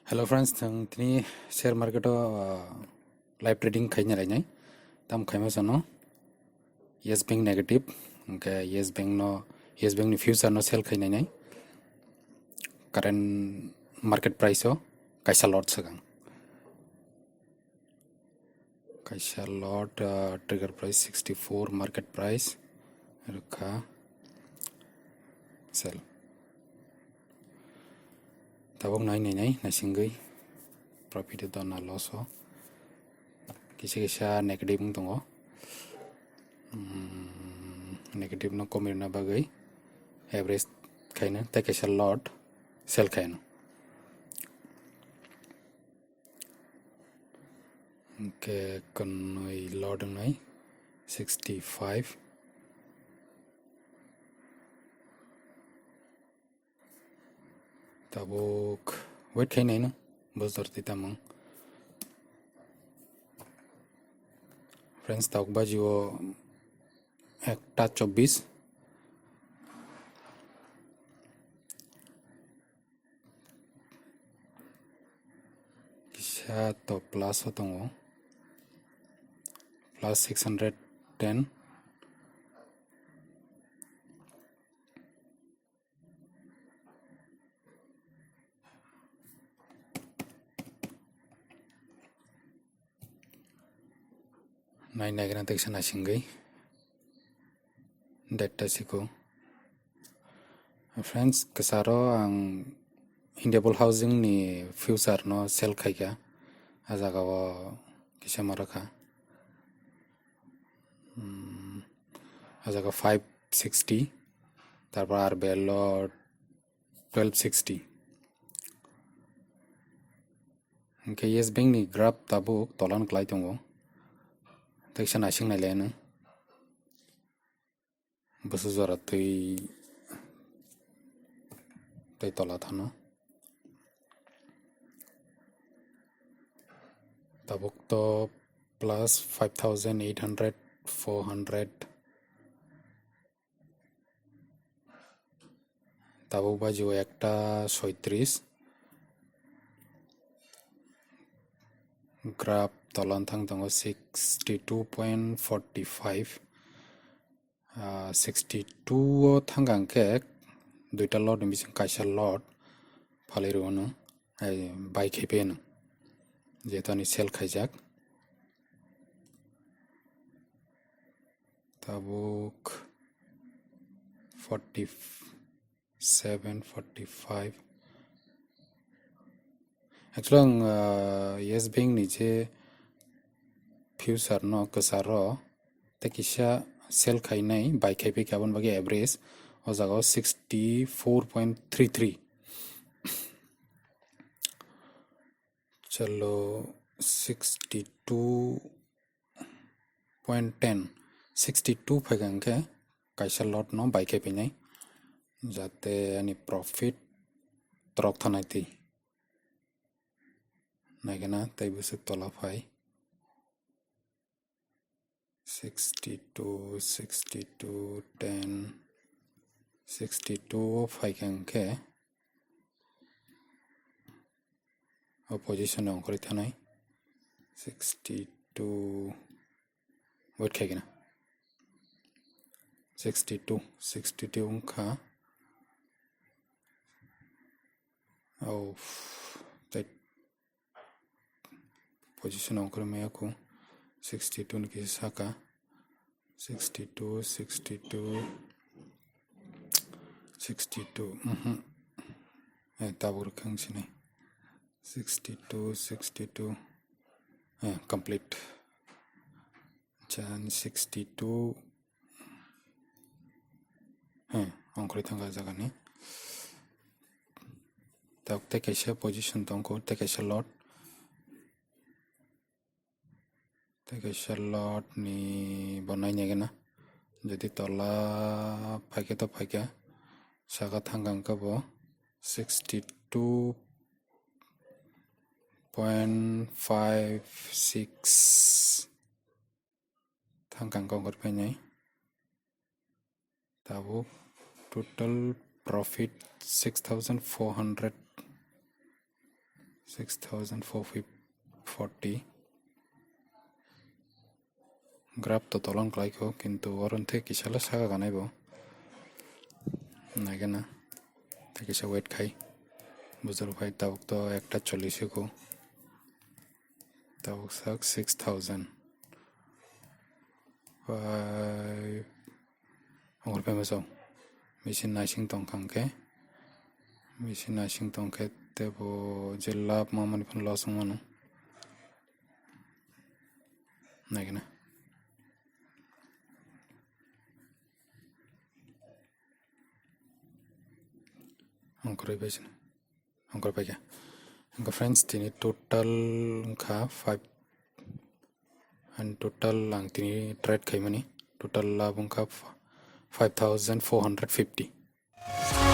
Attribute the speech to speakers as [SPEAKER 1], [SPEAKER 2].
[SPEAKER 1] Hello friends, tini share market live trading kayaknya lainnya. Tam kayaknya sono yes bank negative, okay yes bank ni future no sell kayaknya nih. Current market price kaisa lot sekarang. Kaisa lot trigger price 64 market price ruka sell. Tabung naik singgih profit itu na loss kisa negative tunggu. Negative no komirna bagai average kayaknya tak kaisa lot sell kayaknya. Okay, konoi lot nai 65 tabuk wait kayak nai no bosor ti tamang friends tabuk baju একটা 24 kisah to plus hotongo plus 610 naik nanti kesana singgai data siko friends kesaro ang Indiable housing ni future no sell kaya azaga wo kisah maraka azaga 560 তারপর আর below 1260 okay yes bank ni grab tabuk tolan klai tongo tekshan asing na lena basu zara tei tola thano tabuk to plus 5800 400 tabuk baju একটা 36 grab tolan thang tongo 62.45 62 thanggang kek duita lot ni bising kaisa lot phaliru no ai bai khipe no jeto ni sell khaijak tabuk 47 45 actually ang yes bank ni je future no kasaro tekisha sell khainai bai khaipe kabon bagi average o jaga 64.33 chalo 62.10 62 phagang ke kaisa lot no bai khaipe nai jate ani profit trok thanai ti naigena tai busuk tola phai 62 62 10 62 phagang ke opposition on kori thanai 62 wait khaigena 62 unkha of that position on kori meyaku 62 ni kisaka 62 tabur kang sini 62 complete chan 62 ongkori thanga jaga ni tak kaisa position tongko kaisa lot kaisa lot ni bonai negena jadi tola phaike to phaike saga thangang ka bo 62.56 thangang ka gor penai tabu total profit 6400 6,440 grab to tolong klaiko kintu oronte kisala saga ganaibo naigena tekisa wait khai buzar bhai tabuk to ekta 40 ko tabuk sak 6,000 ongor pemeso machine nashing tongke tebo jelap mamani pun losung manu naigena ongkor besin ongkor pega engka friends tini total engka 5 and total lang tini trade khaimani total labung ka 5,450